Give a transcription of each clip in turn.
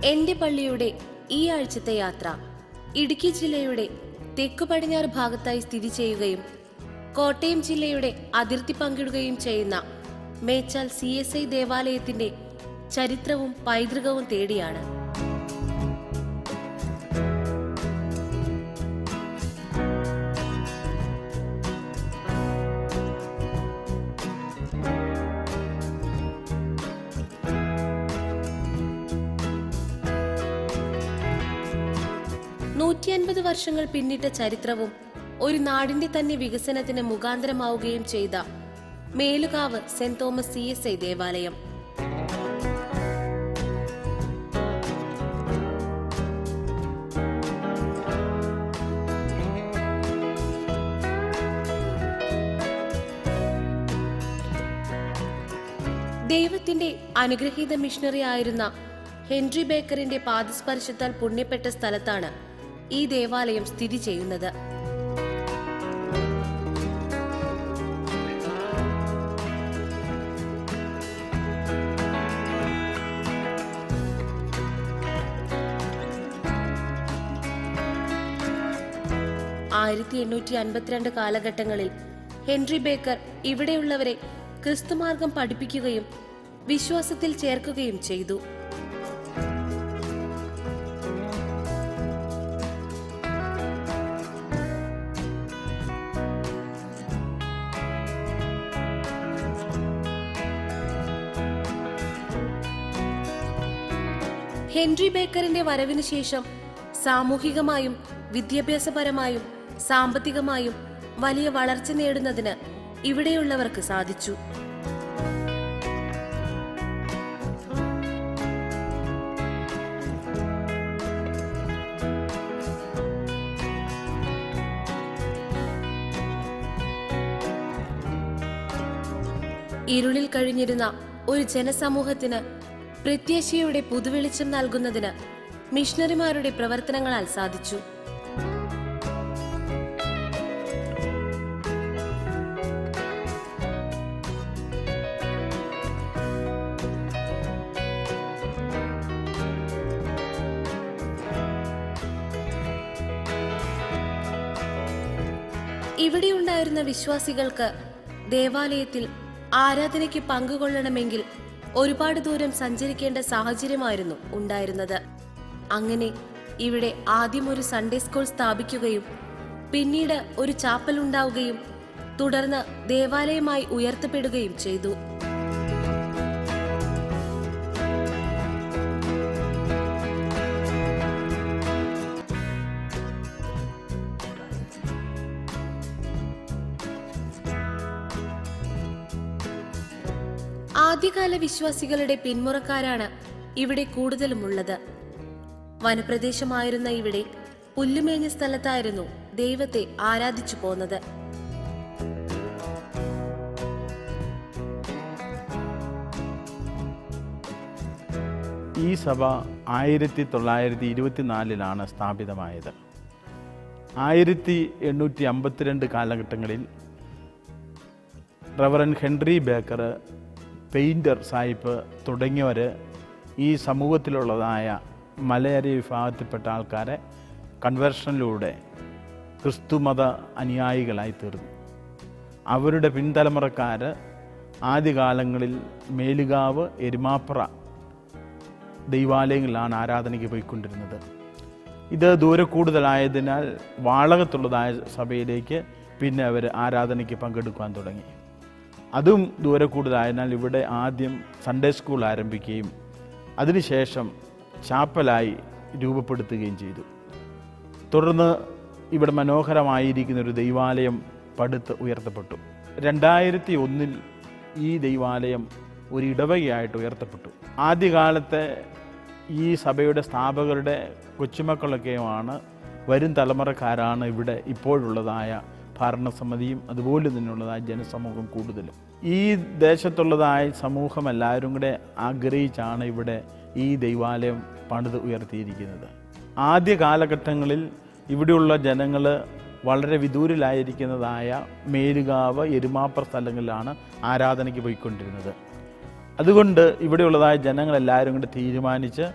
എന്റെ പള്ളിയുടെ ഈ ആഴ്ചത്തെ യാത്ര ഇടുക്കി ജില്ലയുടെ തെക്കു പടിഞ്ഞാറ് ഭാഗത്തായി സ്ഥിതി ചെയ്യുകയും കോട്ടയം ജില്ലയുടെ അതിർത്തി പങ്കിടുകയും ചെയ്യുന്ന മേച്ചാൽ CSI ദേവാലയത്തിന്റെ ചരിത്രവും പൈതൃകവും തേടിയാണ്. നൂറ്റി വർഷങ്ങൾ പിന്നിട്ട ചരിത്രവും ഒരു നാടിന്റെ തന്നെ വികസനത്തിന് മുഖാന്തരമാവുകയും ചെയ്ത മേലുകാവ് സെന്റ് തോമസ് CSI ദേവാലയം. ദൈവത്തിന്റെ അനുഗ്രഹീത മിഷണറി ആയിരുന്ന ഹെൻറി ബേക്കറിന്റെ പാദസ്പർശത്താൽ പുണ്യപ്പെട്ട സ്ഥലത്താണ് ഈ ദേവാലയം സ്ഥിതി ചെയ്യുന്നത്. കാലഘട്ടങ്ങളിൽ ഹെൻറി ബേക്കർ ഇവിടെയുള്ളവരെ ക്രിസ്തുമാർഗം പഠിപ്പിക്കുകയും വിശ്വാസത്തിൽ ചേർക്കുകയും ചെയ്തു. ഹെൻറി ബേക്കറിന്റെ വരവിനു ശേഷം സാമൂഹികമായും വിദ്യാഭ്യാസപരമായും സാമ്പത്തികമായും വലിയ വളർച്ച നേടുന്നതിന് ഇവിടെയുള്ളവർക്ക് സാധിച്ചു. ഇരുളിൽ കഴിഞ്ഞിരുന്ന ഒരു ജനസമൂഹത്തിന് പ്രത്യാശയുടെ പുതുവെളിച്ചം നൽകുന്നതിന് മിഷണറിമാരുടെ പ്രവർത്തനങ്ങളാൽ സാധിച്ചു. ഇവിടെയുണ്ടായിരുന്ന വിശ്വാസികൾക്ക് ദേവാലയത്തിൽ ആരാധനയ്ക്ക് പങ്കുകൊള്ളണമെങ്കിൽ ഒരുപാട് ദൂരം സഞ്ചരിക്കേണ്ട സാഹചര്യമായിരുന്നു ഉണ്ടായിരുന്നത്. അങ്ങനെ ഇവിടെ ആദ്യം ഒരു സൺഡേ സ്കൂൾ സ്ഥാപിക്കുകയും പിന്നീട് ഒരു ചാപ്പൽ ഉണ്ടാവുകയും തുടർന്ന് ദേവാലയമായി ഉയർത്തപ്പെടുകയും ചെയ്തു. ആദ്യകാല വിശ്വാസികളുടെ പിന്മുറക്കാരാണ് ഇവിടെ കൂടുതലുമുള്ളത്. വനപ്രദേശമായിരുന്ന ഇവിടെ പുല്ലുമേഞ്ഞ സ്ഥലത്തായിരുന്നു ദൈവത്തെ ആരാധിച്ചു പോന്നത്. ഈ സഭ 1924 സ്ഥാപിതമായത്. 1852 കാലഘട്ടങ്ങളിൽ reverend Henry Baker, painter Sahib തുടങ്ങിയവർ ഈ സമൂഹത്തിലുള്ളതായ മലയാളി വിഭാഗത്തിൽപ്പെട്ട ആൾക്കാരെ കൺവേർഷനിലൂടെ ക്രിസ്തുമത അനുയായികളായി തീർന്നു. അവരുടെ പിൻതലമുറക്കാർ ആദ്യകാലങ്ങളിൽ മേലുകാവ്, എരുമാപ്ര ദൈവാലയങ്ങളിലാണ് ആരാധനയ്ക്ക് പോയിക്കൊണ്ടിരുന്നത്. ഇത് ദൂരെ കൂടുതലായതിനാൽ വാളകത്തുള്ളതായ സഭയിലേക്ക് പിന്നെ അവർ ആരാധനയ്ക്ക് പങ്കെടുക്കാൻ തുടങ്ങി. അതും ദൂരെ കൂടുതലായതിനാൽ ഇവിടെ ആദ്യം സൺഡേ സ്കൂൾ ആരംഭിക്കുകയും അതിനുശേഷം ചാപ്പലായി രൂപപ്പെടുത്തുകയും ചെയ്തു. തുടർന്ന് ഇവിടെ മനോഹരമായിരിക്കുന്നൊരു ദൈവാലയം പടുത്ത് ഉയർത്തപ്പെട്ടു. 2001 ഈ ദൈവാലയം ഒരു ഇടവകയായിട്ട് ഉയർത്തപ്പെട്ടു. ആദ്യകാലത്തെ ഈ സഭയുടെ സ്ഥാപകരുടെ കൊച്ചുമക്കളൊക്കെയുമാണ്, വരും തലമുറക്കാരാണ് ഇവിടെ ഇപ്പോഴുള്ളതായ ഭരണസമിതിയും അതുപോലെ തന്നെയുള്ളതായ ജനസമൂഹം കൂടുതലും. ഈ ദേശത്തുള്ളതായ സമൂഹം എല്ലാവരും കൂടെ ആഗ്രഹിച്ചാണ് ഇവിടെ ഈ ദൈവാലയം പണിത് ഉയർത്തിയിരിക്കുന്നത്. ആദ്യ കാലഘട്ടങ്ങളിൽ ഇവിടെയുള്ള ജനങ്ങൾ വളരെ വിദൂരിലായിരിക്കുന്നതായ മേലുകാവ്, എരുമാപ്ര സ്ഥലങ്ങളിലാണ് ആരാധനയ്ക്ക് പോയിക്കൊണ്ടിരുന്നത്. അതുകൊണ്ട് ഇവിടെയുള്ളതായ ജനങ്ങളെല്ലാവരും കൂടെ തീരുമാനിച്ച്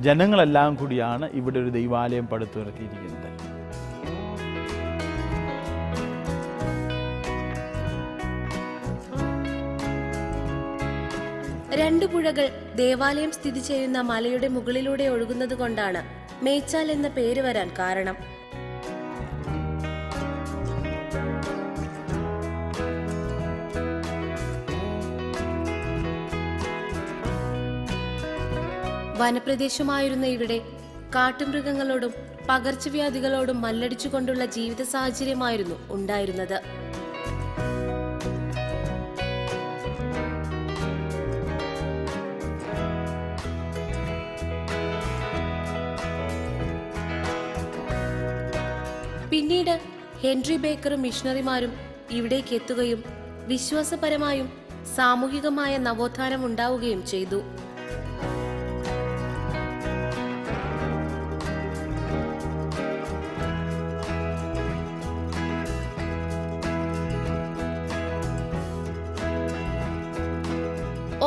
ജനങ്ങളെല്ലാം കൂടിയാണ് ഇവിടെ ഒരു ദൈവാലയം പടുത്തുയർത്തിയിരിക്കുന്നത്. രണ്ടു പുഴകൾ ദേവാലയം സ്ഥിതി ചെയ്യുന്ന മലയുടെ മുകളിലൂടെ ഒഴുകുന്നത് കൊണ്ടാണ് മേച്ചാൽ എന്ന പേര് വരാൻ കാരണം. വനപ്രദേശമായിരുന്ന ഇവിടെ കാട്ടുമൃഗങ്ങളോടും പകർച്ചവ്യാധികളോടും മല്ലടിച്ചുകൊണ്ടുള്ള ജീവിത സാഹചര്യമായിരുന്നു ഉണ്ടായിരുന്നത്. പിന്നീട് ഹെൻറി ബേക്കറും മിഷണറിമാരും ഇവിടേക്ക് എത്തുകയും വിശ്വാസപരമായും സാമൂഹികമായ നവോത്ഥാനം ഉണ്ടാവുകയും ചെയ്തു.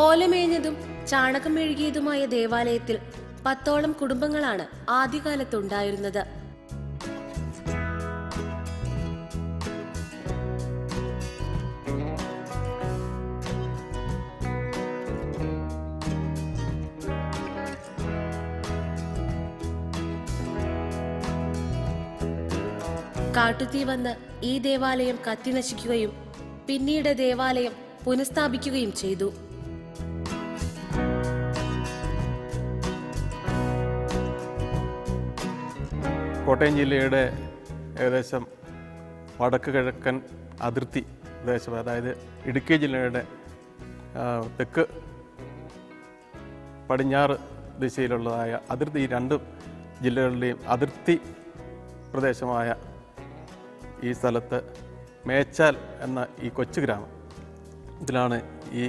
ഓലമേഞ്ഞതും ചാണകം മെഴുകിയതുമായ ദേവാലയത്തിൽ 10ഓളം കുടുംബങ്ങളാണ് ആദ്യകാലത്തുണ്ടായിരുന്നത്. കാട്ടുതീ വന്ന് ഈ ദേവാലയം കത്തിനശിക്കുകയും പിന്നീട് ദേവാലയം പുനഃസ്ഥാപിക്കുകയും ചെയ്തു. കോട്ടയം ജില്ലയുടെ ഏകദേശം വടക്ക് കിഴക്കൻ അതിർത്തി പ്രദേശം, അതായത് ഇടുക്കി ജില്ലയുടെ തെക്ക് പടിഞ്ഞാറ് ദിശയിലുള്ളതായ അതിർത്തി, ഈ രണ്ട് ജില്ലകളുടെയും അതിർത്തി പ്രദേശമായ ഈ സ്ഥലത്ത് മേച്ചാൽ എന്ന ഈ കൊച്ചു ഗ്രാമം, ഇതിലാണ് ഈ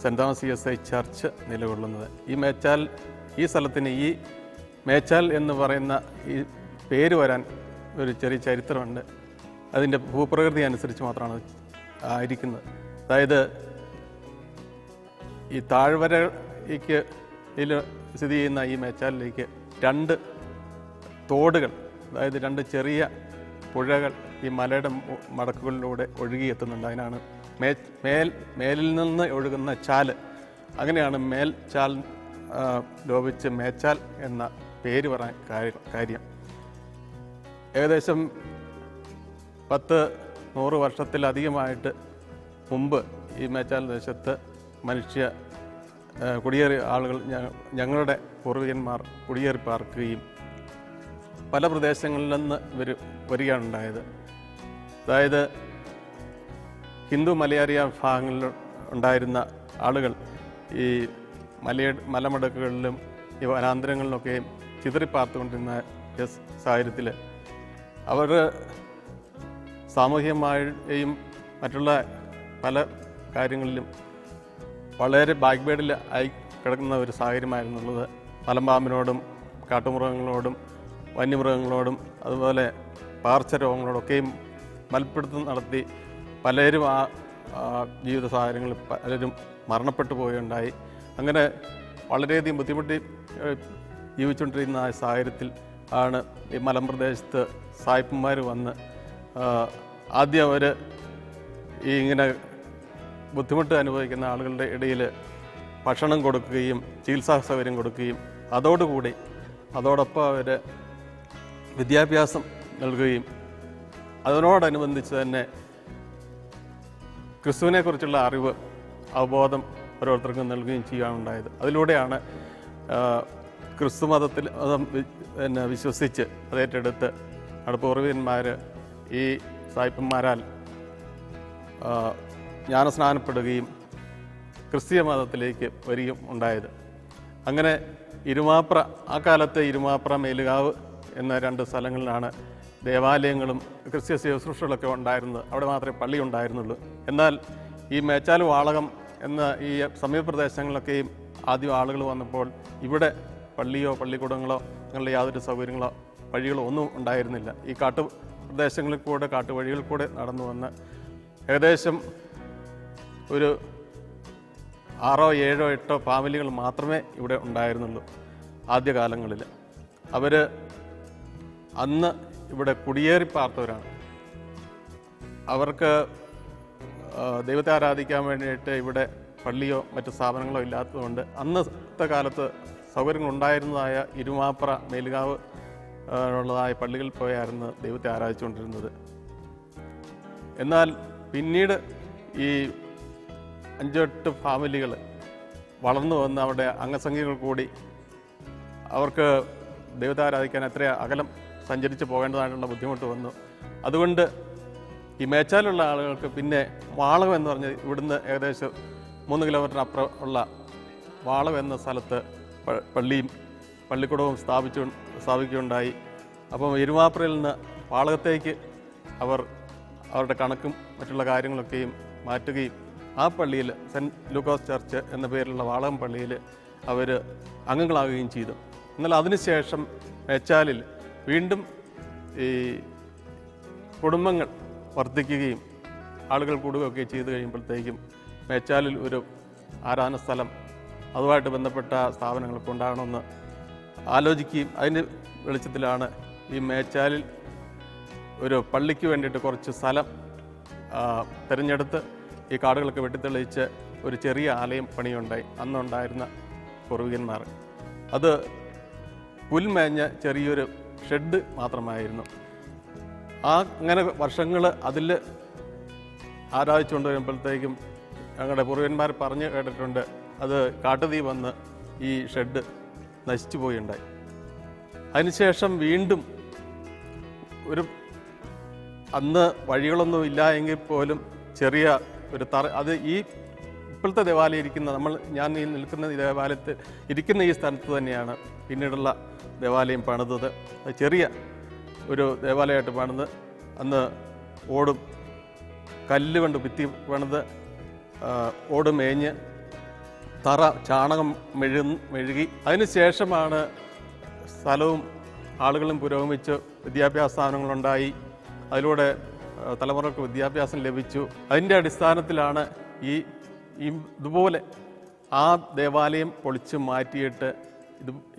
സെൻറ് തോമസ് CSI ചർച്ച് നിലകൊള്ളുന്നത്. ഈ സ്ഥലത്തിന് ഈ മേച്ചാൽ എന്ന് പറയുന്ന ഈ പേര് വരാൻ ഒരു ചെറിയ ചരിത്രമുണ്ട്. അതിൻ്റെ ഭൂപ്രകൃതി അനുസരിച്ച് മാത്രമാണ് ആയിരിക്കുന്നത്. അതായത് ഈ താഴ്വരയ്ക്ക് ഇതിൽ സ്ഥിതി ചെയ്യുന്ന ഈ മേച്ചാലിലേക്ക് രണ്ട് തോടുകൾ, അതായത് രണ്ട് ചെറിയ പുഴകൾ ഈ മലയുടെ മടക്കുകളിലൂടെ ഒഴുകിയെത്തുന്നുണ്ട്. അതിനാണ് മേലിൽ നിന്ന് ഒഴുകുന്ന ചാല്, അങ്ങനെയാണ് മേൽച്ചാൽ ലോപിച്ച് മേച്ചാൽ എന്ന പേര് പറയാൻ കാര്യം. ഏകദേശം 10-100 വർഷത്തിലധികമായിട്ട് മുമ്പ് ഈ മേച്ചാൽ ദേശത്ത് കുടിയേറിയ ആളുകൾ, ഞങ്ങളുടെ പൂർവികന്മാർ കുടിയേറി പാർക്കുകയും പല പ്രദേശങ്ങളിൽ നിന്ന് ഇവർ വരികയാണ് ഉണ്ടായത്. അതായത് ഹിന്ദു മലയാറിയ ഭാഗങ്ങളിൽ ഉണ്ടായിരുന്ന ആളുകൾ ഈ മലമടക്കുകളിലും ഈ വനാന്തരങ്ങളിലൊക്കെയും ചിതറിപ്പാർത്തുകൊണ്ടിരുന്ന സാഹചര്യത്തിൽ അവർ സാമൂഹികമായും മറ്റുള്ള പല കാര്യങ്ങളിലും വളരെ ബാക്ക്വേഡിൽ ആയി കിടക്കുന്ന ഒരു സാഹചര്യമായിരുന്നുള്ളത്. മലമ്പാമ്പിനോടും കാട്ടുമൃഗങ്ങളോടും വന്യമൃഗങ്ങളോടും അതുപോലെ പാർശ്വരോഗങ്ങളോടൊക്കെയും മൽപ്പിടുത്തം നടത്തി പലരും ആ ജീവിത സാഹചര്യങ്ങളിൽ പലരും മരണപ്പെട്ടു പോവുകയുണ്ടായി. അങ്ങനെ വളരെയധികം ബുദ്ധിമുട്ടി ജീവിച്ചുകൊണ്ടിരുന്ന ആ സാഹചര്യത്തിൽ ആണ് ഈ മലമ്പ്രദേശത്ത് സായിപ്പന്മാർ വന്ന് ആദ്യം അവർ ഈ ഇങ്ങനെ ബുദ്ധിമുട്ട് അനുഭവിക്കുന്ന ആളുകളുടെ ഇടയിൽ ഭക്ഷണം കൊടുക്കുകയും ചികിത്സാ സൗകര്യം കൊടുക്കുകയും അതോടൊപ്പം അവർ വിദ്യാഭ്യാസം നൽകുകയും അതിനോടനുബന്ധിച്ച് തന്നെ ക്രിസ്തുവിനെക്കുറിച്ചുള്ള അവബോധം ഓരോരുത്തർക്കും നൽകുകയും ചെയ്യാനുണ്ടായത്. അതിലൂടെയാണ് ക്രിസ്തു മതത്തിൽ വിശ്വസിച്ച് അതേറ്റെടുത്ത് പൂർവികന്മാർ ഈ സായിപ്പന്മാരാൽ ജ്ഞാനസ്നാനപ്പെടുകയും ക്രിസ്തീയ മതത്തിലേക്ക് വരികയും ഉണ്ടായത്. അങ്ങനെ ആ കാലത്ത് ഇരുമാപ്ര, മേലുകാവ് എന്ന 2 സ്ഥലങ്ങളിലാണ് ദേവാലയങ്ങളും ക്രിസ്തീയ ശുശ്രൂഷകളൊക്കെ ഉണ്ടായിരുന്നത്. അവിടെ മാത്രമേ പള്ളി ഉണ്ടായിരുന്നുള്ളൂ. എന്നാൽ ഈ മേച്ചാൽ വാളകം എന്ന ഈ സമീപപ്രദേശങ്ങളിലൊക്കെയും ആദ്യം ആളുകൾ വന്നപ്പോൾ ഇവിടെ പള്ളിയോ പള്ളിക്കൂടങ്ങളോ അങ്ങനെയുള്ള യാതൊരു സൗകര്യങ്ങളോ വഴികളോ ഒന്നും ഉണ്ടായിരുന്നില്ല. ഈ കാട്ടുപ്രദേശങ്ങളിൽ കൂടെ കാട്ടുവഴികളിൽ കൂടെ നടന്നു വന്ന് ഏകദേശം ഒരു 6, 7, 8 ഫാമിലികൾ മാത്രമേ ഇവിടെ ഉണ്ടായിരുന്നുള്ളൂ. ആദ്യകാലങ്ങളിൽ. അവർ അന്ന് ഇവിടെ കുടിയേറി പാർത്തവരാണ്. അവർക്ക് ദൈവത്തെ ആരാധിക്കാൻ വേണ്ടിയിട്ട് ഇവിടെ പള്ളിയോ മറ്റ് സ്ഥാപനങ്ങളോ ഇല്ലാത്തതുകൊണ്ട് അന്നത്തെ കാലത്ത് സൗകര്യങ്ങളുണ്ടായിരുന്നതായ ഇരുമാപ്ര, മേലുകാവ് ഉള്ളതായ പള്ളികളിൽ പോയായിരുന്നു ദൈവത്തെ ആരാധിച്ചുകൊണ്ടിരുന്നത്. എന്നാൽ പിന്നീട് ഈ 5-8 ഫാമിലികൾ വളർന്നു വന്ന് അവിടെ അംഗസംഖ്യകൾ കൂടി അവർക്ക് ദൈവത്തെ ആരാധിക്കാൻ എത്ര അകലം സഞ്ചരിച്ച് പോകേണ്ടതായിട്ടുള്ള ബുദ്ധിമുട്ട് വന്നു. അതുകൊണ്ട് ഈ മേച്ചാലുള്ള ആളുകൾക്ക് പിന്നെ വാളകം എന്ന് പറഞ്ഞ് ഇവിടുന്ന് ഏകദേശം 3 കിലോമീറ്റർ അപ്പുറം ഉള്ള വാളകം എന്ന സ്ഥലത്ത് പള്ളിയും പള്ളിക്കൂടവും സ്ഥാപിക്കുകയുണ്ടായി. അപ്പം ഇരുമാപ്രയിൽ നിന്ന് വാളകത്തേക്ക് അവരുടെ കണക്കും മറ്റുള്ള കാര്യങ്ങളൊക്കെയും മാറ്റുകയും ആ പള്ളിയിൽ സെൻറ്റ് ലൂക്കോസ് ചർച്ച് എന്ന പേരിലുള്ള വാളകം പള്ളിയിൽ അവർ അംഗങ്ങളാകുകയും ചെയ്തു. എന്നാൽ അതിനുശേഷം മേച്ചാലിൽ വീണ്ടും ഈ കുടുംബങ്ങൾ വർദ്ധിക്കുകയും ആളുകൾ കൂടുകയൊക്കെ ചെയ്തു കഴിയുമ്പോഴത്തേക്കും മേച്ചാലിൽ ഒരു ആരാധന സ്ഥലം അതുമായിട്ട് ബന്ധപ്പെട്ട സ്ഥാപനങ്ങളൊക്കെ ഉണ്ടാകണമെന്ന് ആലോചിക്കുകയും അതിൻ്റെ വെളിച്ചത്തിലാണ് ഈ മേച്ചാലിൽ ഒരു പള്ളിക്ക് വേണ്ടിയിട്ട് കുറച്ച് സ്ഥലം തിരഞ്ഞെടുത്ത് ഈ കാടുകളൊക്കെ വെട്ടിത്തെളിയിച്ച് ഒരു ചെറിയ ആലയം പണിയുണ്ടായി. അന്നുണ്ടായിരുന്ന പൂർവികന്മാർ അത് പുൽമേഞ്ഞ ചെറിയൊരു ഷെഡ് മാത്രമായിരുന്നു. അങ്ങനെ വർഷങ്ങൾ അതിൽ ആരാധിച്ചുകൊണ്ട് വരുമ്പോഴത്തേക്കും ഞങ്ങളുടെ പൂർവികന്മാർ പറഞ്ഞ് കേട്ടിട്ടുണ്ട്, അത് കാട്ടുതീ വന്ന് ഈ ഷെഡ് നശിച്ചു പോയുണ്ടായി. അതിനുശേഷം വീണ്ടും അന്ന് വഴികളൊന്നും ഇല്ല എങ്കിൽ പോലും ചെറിയ ഒരു അത് ഈ ഇപ്പോഴത്തെ ദേവാലയം ഇരിക്കുന്ന ഞാൻ ഈ നിൽക്കുന്ന ഈ ദേവാലയത്തിൽ ഇരിക്കുന്ന ഈ സ്ഥലത്ത് തന്നെയാണ് പിന്നീടുള്ള ദേവാലയം പണിതത്. അത് ചെറിയ ഒരു ദേവാലയമായിട്ട് പണിത് അന്ന് ഓടും കല്ല് കൊണ്ട് ഭിത്തി പണിത് ഓട് മേഞ്ഞ് തറ ചാണകം മെഴുകി അതിനുശേഷമാണ് സ്ഥലവും ആളുകളും പുരോഗമിച്ച് വിദ്യാഭ്യാസ സ്ഥാപനങ്ങളുണ്ടായി. അതിലൂടെ തലമുറക്ക് വിദ്യാഭ്യാസം ലഭിച്ചു. അതിൻ്റെ അടിസ്ഥാനത്തിലാണ് ഇതുപോലെ ആ ദേവാലയം പൊളിച്ച് മാറ്റിയിട്ട്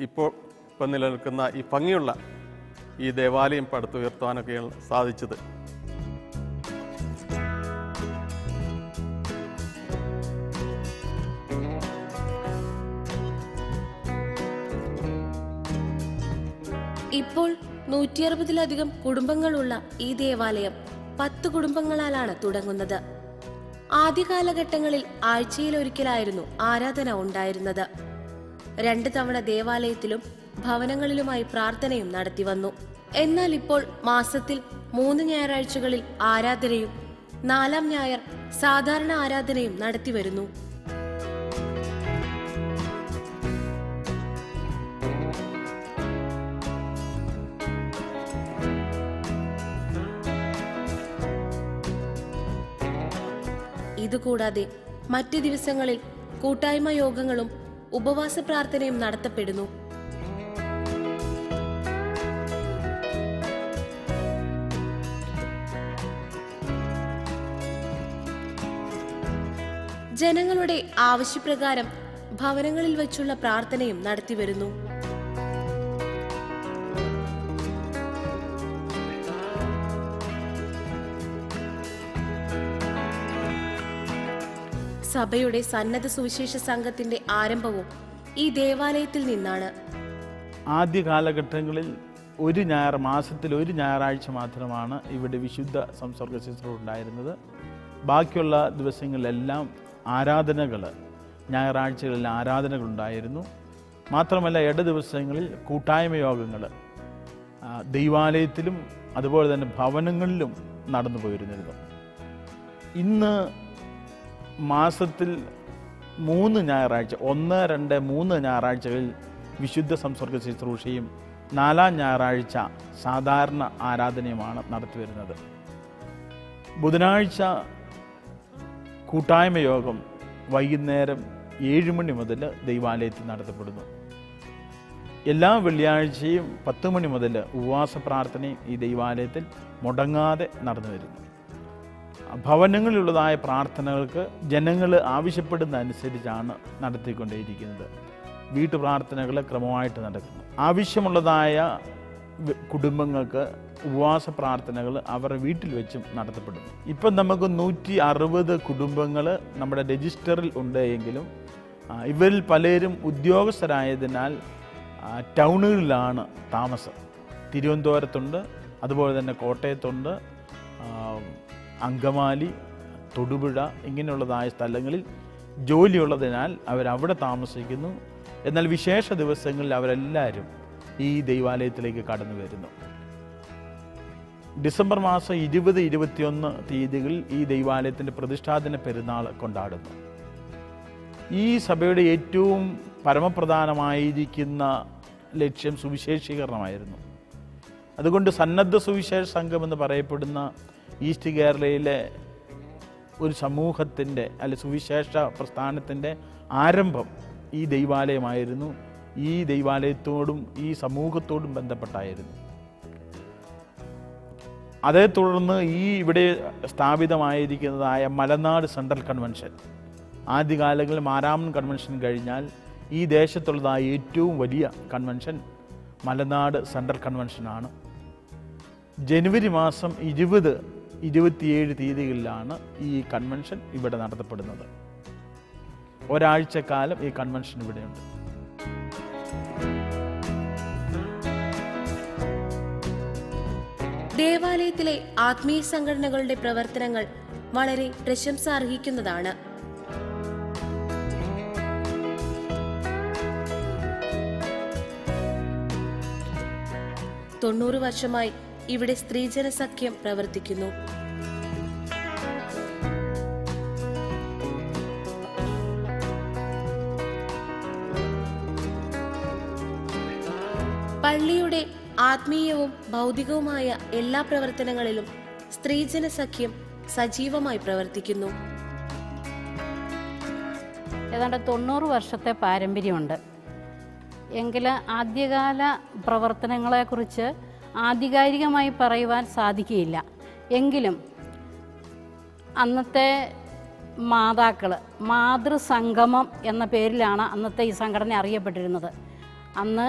ഇപ്പോൾ നിലനിൽക്കുന്ന ഈ ഭംഗിയുള്ള ഈ ദേവാലയം പടുത്തുയർത്താനൊക്കെ സാധിച്ചത്. ഇപ്പോൾ 160-ലധികം കുടുംബങ്ങളുള്ള ഈ ദേവാലയം 10 കുടുംബങ്ങളാലാണ് തുടങ്ങുന്നത്. ആദ്യ കാലഘട്ടങ്ങളിൽ ആഴ്ചയിലൊരിക്കലായിരുന്നു ആരാധന ഉണ്ടായിരുന്നത്. 2 തവണ ദേവാലയത്തിലും ഭവനങ്ങളിലുമായി പ്രാർത്ഥനയും നടത്തി വന്നു. എന്നാൽ ഇപ്പോൾ മാസത്തിൽ 3 ഞായറാഴ്ചകളിൽ ആരാധനയും 4-ാം ഞായർ സാധാരണ ആരാധനയും നടത്തിവരുന്നു. ഇതുകൂടാതെ മറ്റ് ദിവസങ്ങളിൽ കൂട്ടായ്മ യോഗങ്ങളും ഉപവാസ പ്രാർത്ഥനയും നടത്തപ്പെടുന്നു. ജനങ്ങളുടെ ആവശ്യപ്രകാരം ഭവനങ്ങളിൽ വച്ചുള്ള പ്രാർത്ഥനയും നടത്തിവരുന്നു. സഭയുടെ സന്നദ്ധ സുവിശേഷ സംഘത്തിന്റെ ആരംഭവും ഈ ദേവാലയത്തിൽ നിന്നാണ്. ആദ്യ കാലഘട്ടങ്ങളിൽ മാസത്തിൽ ഒരു ഞായറാഴ്ച മാത്രമാണ് ഇവിടെ വിശുദ്ധ സംസർഗ ശുശ്രൂഷ ഉണ്ടായിരുന്നത്. ബാക്കിയുള്ള ദിവസങ്ങളിലെല്ലാം ഞായറാഴ്ചകളിൽ ആരാധനകളുണ്ടായിരുന്നു. മാത്രമല്ല ദിവസങ്ങളിൽ കൂട്ടായ്മ യോഗങ്ങൾ ദൈവാലയത്തിലും അതുപോലെ തന്നെ ഭവനങ്ങളിലും നടന്നു പോയിരുന്നിരുന്നു. ഇന്ന് മാസത്തിൽ 3 ഞായറാഴ്ച 1, 2, 3 ഞായറാഴ്ചകളിൽ വിശുദ്ധ സംസർഗ ശുശ്രൂഷയും 4-ാം ഞായറാഴ്ച സാധാരണ ആരാധനയുമാണ് നടത്തിവരുന്നത്. ബുധനാഴ്ച കൂട്ടായ്മ യോഗം വൈകുന്നേരം 7 മണി മുതൽ ദൈവാലയത്തിൽ നടത്തപ്പെടുന്നു. എല്ലാ വെള്ളിയാഴ്ചയും 10 മണി മുതൽ ഉപവാസ പ്രാർത്ഥനയും ഈ ദൈവാലയത്തിൽ മുടങ്ങാതെ നടന്നു വരുന്നു. ഭവനങ്ങളിലുള്ളതായ പ്രാർത്ഥനകൾക്ക് ജനങ്ങൾ ആവശ്യപ്പെടുന്ന അനുസരിച്ചാണ് നടത്തിക്കൊണ്ടേയിരിക്കുന്നത്. വീട്ടു പ്രാർത്ഥനകൾ ക്രമമായിട്ട് നടക്കുന്നു. ആവശ്യമുള്ളതായ കുടുംബങ്ങൾക്ക് ഉപവാസ പ്രാർത്ഥനകൾ അവരുടെ വീട്ടിൽ വെച്ചും നടത്തപ്പെടുന്നു. ഇപ്പം നമുക്ക് 160 കുടുംബങ്ങൾ നമ്മുടെ രജിസ്റ്ററിൽ ഉണ്ട് എങ്കിലും ഇവരിൽ പലരും ഉദ്യോഗസ്ഥരായതിനാൽ ടൗണുകളിലാണ് താമസം. തിരുവനന്തപുരത്തുണ്ട്, അതുപോലെ തന്നെ കോട്ടയത്തുണ്ട്, അങ്കമാലി, തൊടുപുഴ ഇങ്ങനെയുള്ളതായ സ്ഥലങ്ങളിൽ ജോലിയുള്ളതിനാൽ അവരവിടെ താമസിക്കുന്നു. എന്നാൽ വിശേഷ ദിവസങ്ങളിൽ അവരെല്ലാവരും ഈ ദൈവാലയത്തിലേക്ക് കടന്നു വരുന്നു. ഡിസംബർ മാസം 20, 21 തീയതികളിൽ ഈ ദൈവാലയത്തിൻ്റെ പ്രതിഷ്ഠാദിന പെരുന്നാൾ കൊണ്ടാടുന്നു. ഈ സഭയുടെ ഏറ്റവും പരമപ്രധാനമായിരിക്കുന്ന ലക്ഷ്യം സുവിശേഷീകരണമായിരുന്നു. അതുകൊണ്ട് സന്നദ്ധ സുവിശേഷ സംഘം എന്ന് പറയപ്പെടുന്ന ഈസ്റ്റ് കേരളയിലെ ഒരു സമൂഹത്തിൻ്റെ സുവിശേഷ പ്രസ്ഥാനത്തിൻ്റെ ആരംഭം ഈ ദൈവാലയമായിരുന്നു. ഈ ദൈവാലയത്തോടും ഈ സമൂഹത്തോടും ബന്ധപ്പെട്ടായിരുന്നു. അതേ തുടർന്ന് ഇവിടെ സ്ഥാപിതമായിരിക്കുന്നതായ മലനാട് സെൻട്രൽ കൺവെൻഷൻ, ആദ്യകാലങ്ങളിൽ മാരാമൺ കൺവെൻഷൻ കഴിഞ്ഞാൽ ഈ ദേശത്തുള്ളതായ ഏറ്റവും വലിയ കൺവെൻഷൻ മലനാട് സെൻട്രൽ കൺവെൻഷനാണ്. ജനുവരി മാസം 20, 27 തീയതികളിലാണ് ഈ കൺവെൻഷൻ ഇവിടെ നടത്തപ്പെടുന്നത്. ഒരാഴ്ചക്കാലം ഈ കൺവെൻഷൻ ഇവിടെയുണ്ട്. ദേവാലയത്തിലെ ആത്മീയ സംഘടനകളുടെ പ്രവർത്തനങ്ങൾ വളരെ പ്രശംസ അർഹിക്കുന്നതാണ്. തൊണ്ണൂറ് വർഷമായി ഇവിടെ സ്ത്രീജന സഖ്യം പ്രവർത്തിക്കുന്നു. പള്ളിയുടെ ആത്മീയവും ഭൗതികവുമായ എല്ലാ പ്രവർത്തനങ്ങളിലും സ്ത്രീജന സഖ്യം സജീവമായി പ്രവർത്തിക്കുന്നു. ഏതാണ്ട് 90 വർഷത്തെ പാരമ്പര്യമുണ്ട്. എങ്കിലും ആദ്യകാല പ്രവർത്തനങ്ങളെക്കുറിച്ച് ആധികാരികമായി പറയുവാൻ സാധിക്കുകയില്ല. എങ്കിലും അന്നത്തെ മാതാക്കൾ, മാതൃസംഗമം എന്ന പേരിലാണ് അന്നത്തെ ഈ സംഘടന അറിയപ്പെട്ടിരുന്നത്. അന്ന്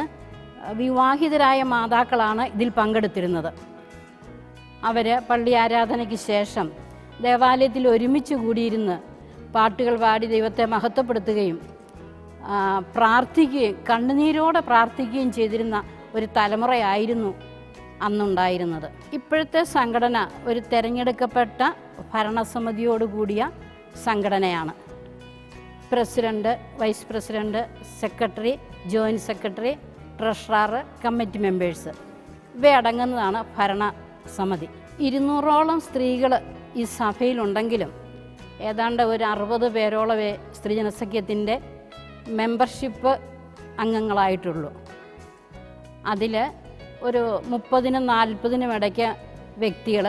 വിവാഹിതരായ മാതാക്കളാണ് ഇതിൽ പങ്കെടുത്തിരുന്നത്. അവർ പള്ളി ആരാധനയ്ക്ക് ശേഷം ദേവാലയത്തിൽ ഒരുമിച്ച് കൂടിയിരുന്ന് പാട്ടുകൾ പാടി ദൈവത്തെ മഹത്വപ്പെടുത്തുകയും പ്രാർത്ഥിക്കുകയും കണ്ണുനീരോടെ പ്രാർത്ഥിക്കുകയും ചെയ്തിരുന്ന ഒരു തലമുറയായിരുന്നു അന്നുണ്ടായിരുന്നത്. ഇപ്പോഴത്തെ സംഘടന ഒരു തിരഞ്ഞെടുക്കപ്പെട്ട ഭരണസമിതിയോടുകൂടിയ സംഘടനയാണ്. President, vice president, secretary, joint secretary, treasurer, committee members ഇവയടങ്ങുന്നതാണ് ഭരണസമിതി. 200ഓളം സ്ത്രീകൾ ഈ സഭയിലുണ്ടെങ്കിലും ഏതാണ്ട് ഒരു 60 പേരോളമേ സ്ത്രീജനസഖ്യത്തിൻ്റെ മെമ്പർഷിപ്പ് അംഗങ്ങളായിട്ടുള്ളൂ. അതിൽ ഒരു 30-നും 40-നും ഇടയ്ക്ക് വ്യക്തികൾ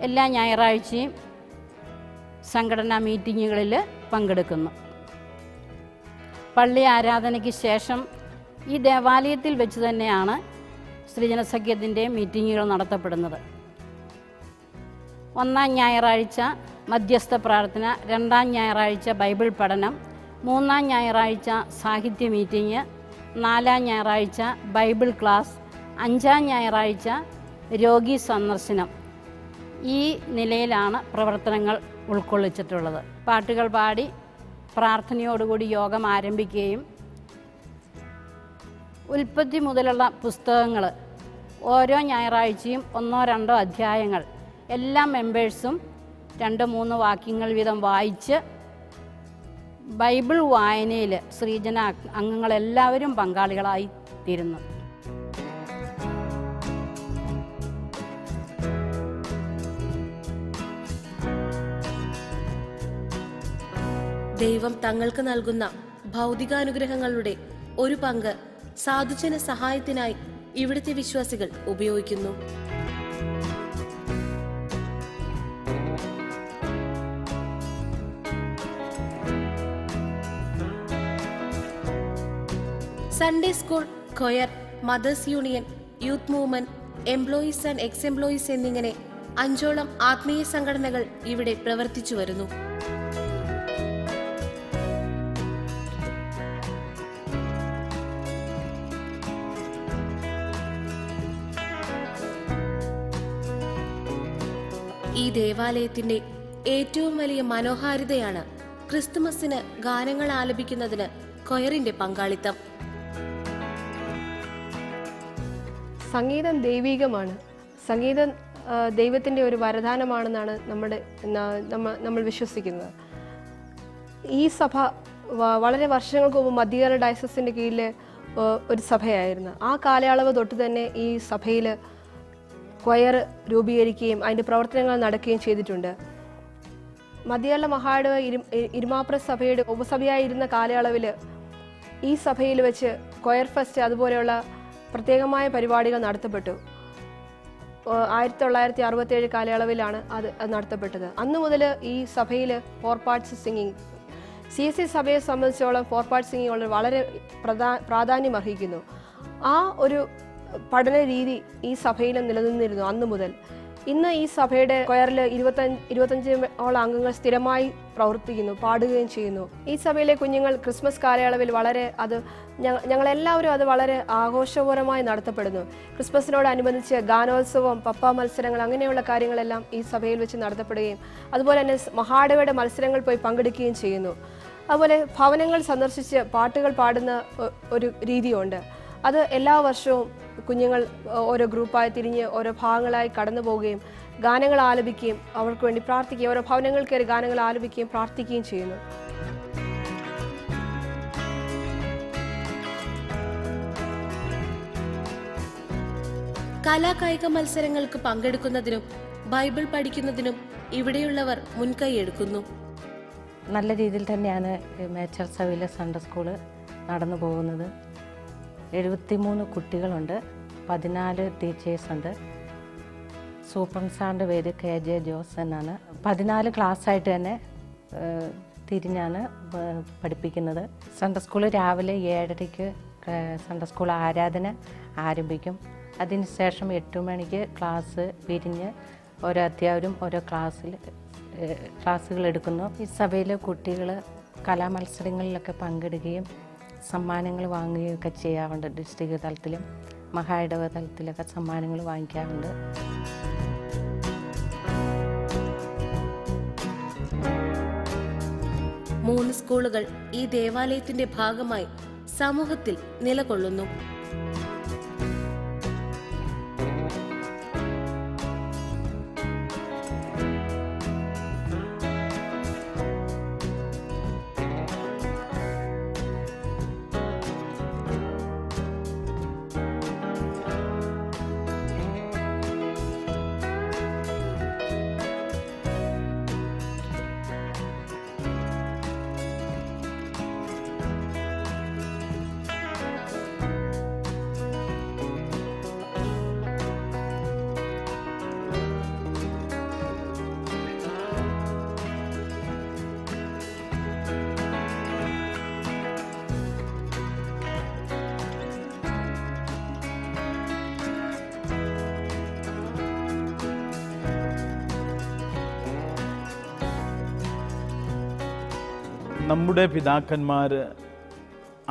എല്ലാ ഞായറാഴ്ചയും സംഘടനാ മീറ്റിങ്ങുകളിൽ പങ്കെടുക്കുന്നു. പള്ളി ആരാധനയ്ക്ക് ശേഷം ഈ ദേവാലയത്തിൽ വെച്ച് തന്നെയാണ് സ്ത്രീജനസഖ്യത്തിൻ്റെ മീറ്റിങ്ങുകൾ നടത്തപ്പെടുന്നത്. 1-ാം ഞായറാഴ്ച മധ്യസ്ഥ പ്രാർത്ഥന, 2-ാം ഞായറാഴ്ച ബൈബിൾ പഠനം, 3-ാം ഞായറാഴ്ച സാഹിത്യ മീറ്റിംഗ്, 4-ാം ഞായറാഴ്ച ബൈബിൾ ക്ലാസ്, 5-ാം ഞായറാഴ്ച രോഗി സന്ദർശനം. ഈ നിലയിലാണ് പ്രവർത്തനങ്ങൾ ഉൾക്കൊള്ളിച്ചിട്ടുള്ളത്. പാട്ടുകൾ പാടി പ്രാർത്ഥനയോടുകൂടി യോഗം ആരംഭിക്കുകയും ഉൽപ്പത്തി മുതലുള്ള പുസ്തകങ്ങൾ ഓരോ ഞായറാഴ്ചയും 1-2 അധ്യായങ്ങൾ എല്ലാ മെമ്പേഴ്സും 2-3 വാക്യങ്ങൾ വീതം വായിച്ച് ബൈബിൾ വായനയിൽ സ്ത്രീജന അംഗങ്ങളെല്ലാവരും പങ്കാളികളായി തീരുന്നു. ദൈവം തങ്ങൾക്ക് നൽകുന്ന ഭൗതികാനുഗ്രഹങ്ങളുടെ ഒരു പങ്ക് സാധുജന സഹായത്തിനായി ഇവിടുത്തെ വിശ്വാസികൾ ഉപയോഗിക്കുന്നു. Sunday school, choir, mothers union, youth movement, employees and ex employees എന്നിങ്ങനെ 5ഓളം ആത്മീയ സംഘടനകൾ ഇവിടെ പ്രവർത്തിച്ചു വരുന്നു. ദേവാലയത്തിന്റെ ഏറ്റവും വലിയ മനോഹാരിതയാണ് ക്രിസ്തുമസിന് ഗാനങ്ങൾ ആലപിക്കുന്നതിന് കൊയറിന്റെ പങ്കാളിത്തം. സംഗീതം ദൈവികമാണ്. സംഗീതം ദൈവത്തിൻ്റെ ഒരു വരദാനമാണെന്നാണ് നമ്മൾ വിശ്വസിക്കുന്നത്. ഈ സഭ വളരെ വർഷങ്ങൾക്ക് മുമ്പ് മധ്യകാല ഡയസസിൻ്റെ കീഴിൽ ഒരു സഭയായിരുന്നു. ആ കാലയളവ് തൊട്ട് തന്നെ ഈ സഭയിൽ ക്വയർ രൂപീകരിക്കുകയും അതിൻ്റെ പ്രവർത്തനങ്ങൾ നടക്കുകയും ചെയ്തിട്ടുണ്ട്. മധ്യകാല മഹായിടവ ഇരുമാപ്ര സഭയുടെ ഉപസഭയായിരുന്ന കാലയളവിൽ ഈ സഭയിൽ വെച്ച് ക്വയർ ഫെസ്റ്റ് അതുപോലെയുള്ള പ്രത്യേകമായ പരിപാടികൾ നടത്തപ്പെട്ടു. 1967 കാലയളവിലാണ് അത് നടത്തപ്പെട്ടത്. അന്നു മുതൽ ഈ സഭയിൽ 4 പാർട്സ് സിംഗിങ്, CSC സഭയെ സംബന്ധിച്ചോളം 4 പാർട്ട് സിംഗിങ് വളരെ പ്രാധാന്യം അർഹിക്കുന്നു. ആ ഒരു പഠന രീതി ഈ സഭയിൽ നിലനിന്നിരുന്നു അന്നു മുതൽ. ഇന്ന് ഈ സഭയുടെ കൊയറിൽ 25ഓളം അംഗങ്ങൾ സ്ഥിരമായി പ്രവർത്തിക്കുന്നു, പാടുകയും ചെയ്യുന്നു. ഈ സഭയിലെ കുഞ്ഞുങ്ങൾ ക്രിസ്മസ് കാലയളവിൽ ഞങ്ങളെല്ലാവരും അത് വളരെ ആഘോഷപൂർവ്വമായി നടത്തപ്പെടുന്നു. ക്രിസ്മസിനോടനുബന്ധിച്ച് ഗാനോത്സവം, പപ്പ മത്സരങ്ങൾ, അങ്ങനെയുള്ള കാര്യങ്ങളെല്ലാം ഈ സഭയിൽ വെച്ച് നടത്തപ്പെടുകയും അതുപോലെ തന്നെ മഹാടവയുടെ മത്സരങ്ങൾ പോയി പങ്കെടുക്കുകയും ചെയ്യുന്നു. അതുപോലെ ഭവനങ്ങൾ സന്ദർശിച്ച് പാട്ടുകൾ പാടുന്ന ഒരു രീതിയുണ്ട്. അത് എല്ലാ വർഷവും കുഞ്ഞുങ്ങൾ ഓരോ ഗ്രൂപ്പായി തിരിഞ്ഞ് ഓരോ ഭാഗങ്ങളായി കടന്നു പോവുകയും ഗാനങ്ങൾ ആലപിക്കുകയും അവർക്ക് വേണ്ടി പ്രാർത്ഥിക്കുകയും ഓരോ ഭവനങ്ങൾ കയറി ഗാനങ്ങൾ ആലപിക്കുകയും പ്രാർത്ഥിക്കുകയും ചെയ്യുന്നു. കലാകായിക മത്സരങ്ങൾക്ക് പങ്കെടുക്കുന്നതിനും ബൈബിൾ പഠിക്കുന്നതിനും ഇവിടെയുള്ളവർ മുൻകൈയെടുക്കുന്നു. നല്ല രീതിയിൽ തന്നെയാണ് മേച്ചൽ സഭയിലെ സൺഡേ സ്കൂള് നടന്നു പോകുന്നത്. 73 കുട്ടികളുണ്ട്, 14 ടീച്ചേഴ്സുണ്ട്. സൂപ്പർ സാറിൻ്റെ പേര് KJ ജോസ് എന്നാണ്. 14 ക്ലാസ്സായിട്ട് തന്നെ തിരിഞ്ഞാണ് പഠിപ്പിക്കുന്നത്. സൺഡേ സ്കൂൾ രാവിലെ 7:30 സൺഡേ സ്കൂൾ ആരാധന ആരംഭിക്കും. അതിനുശേഷം 8 മണിക്ക് ക്ലാസ് പിരിഞ്ഞ് ഓരോ അധ്യാപകരും ഓരോ ക്ലാസ്സുകൾ എടുക്കുന്നു. ഈ സഭയിലെ കുട്ടികൾ കലാമത്സരങ്ങളിലൊക്കെ പങ്കെടുക്കുകയും സമ്മാനങ്ങൾ വാങ്ങുകയൊക്കെ ചെയ്യാറുണ്ട്. ഡിസ്ട്രിക്ട് തലത്തിലും മഹായിടവ തലത്തിലൊക്കെ സമ്മാനങ്ങൾ വാങ്ങിക്കാറുണ്ട്. മൂന്ന് സ്കൂളുകൾ ഈ ദേവാലയത്തിന്റെ ഭാഗമായി സമൂഹത്തിൽ നിലകൊള്ളുന്നു. നമ്മുടെ പിതാക്കന്മാർ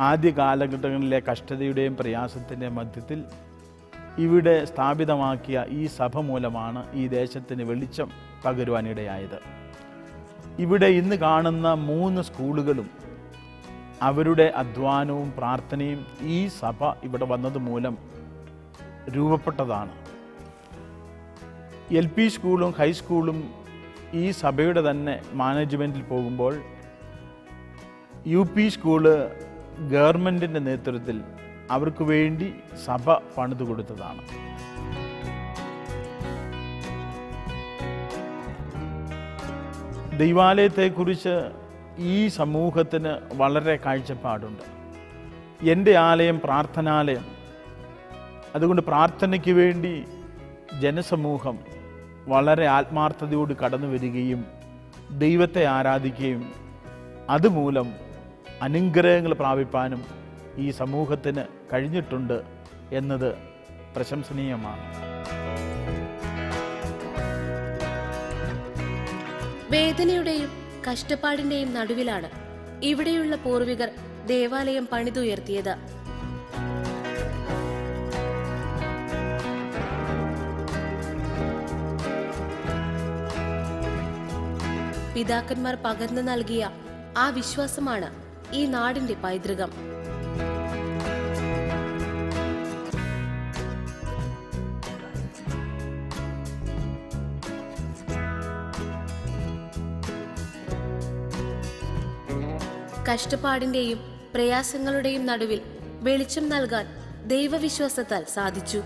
ആദ്യ കാലഘട്ടങ്ങളിലെ കഷ്ടതയുടെയും പ്രയാസത്തിൻ്റെയും മധ്യത്തിൽ ഇവിടെ സ്ഥാപിതമാക്കിയ ഈ സഭ മൂലമാണ് ഈ ദേശത്തിന് വെളിച്ചം പകരുവാനിടയായത്. ഇവിടെ ഇന്ന് കാണുന്ന 3 സ്കൂളുകളും അവരുടെ അധ്വാനവും പ്രാർത്ഥനയും ഈ സഭ ഇവിടെ വന്നത് മൂലം രൂപപ്പെട്ടതാണ്. LP സ്കൂളും ഹൈസ്കൂളും ഈ സഭയുടെ തന്നെ മാനേജ്മെൻറ്റിൽ പോകുമ്പോൾ UP സ്കൂള് ഗവൺമെൻറ്റിൻ്റെ നേതൃത്വത്തിൽ അവർക്ക് വേണ്ടി സഭ പണിതു കൊടുത്തതാണ്. ദൈവാലയത്തെക്കുറിച്ച് ഈ സമൂഹത്തിന് വളരെ കാഴ്ചപ്പാടുണ്ട്. എൻ്റെ ആലയം പ്രാർത്ഥനാലയം. അതുകൊണ്ട് പ്രാർത്ഥനയ്ക്ക് വേണ്ടി ജനസമൂഹം വളരെ ആത്മാർത്ഥതയോട് കടന്നു വരികയും ദൈവത്തെ ആരാധിക്കുകയും അതുമൂലം അനുഗ്രഹങ്ങൾ പ്രാപിപ്പാനും ഈ സമൂഹത്തിന് കഴിഞ്ഞിട്ടുണ്ട് എന്നത് പ്രശംസനീയമാണ്. വേദനയുടെയും കഷ്ടപ്പാടിന്റെയും നടുവിലാണ് ഇവിടെയുള്ള പൂർവികർ ദേവാലയം പണിതുയർത്തിയത്. പിതാക്കന്മാർ പകർന്നു നൽകിയ ആ വിശ്വാസമാണ് ഈ നാടിന്റെ പൈതൃകം. കഷ്ടപ്പാടിന്റെയും പ്രയാസങ്ങളുടെയും നടുവിൽ വെളിച്ചം നൽകാൻ ദൈവവിശ്വാസത്താൽ സാധിച്ചു.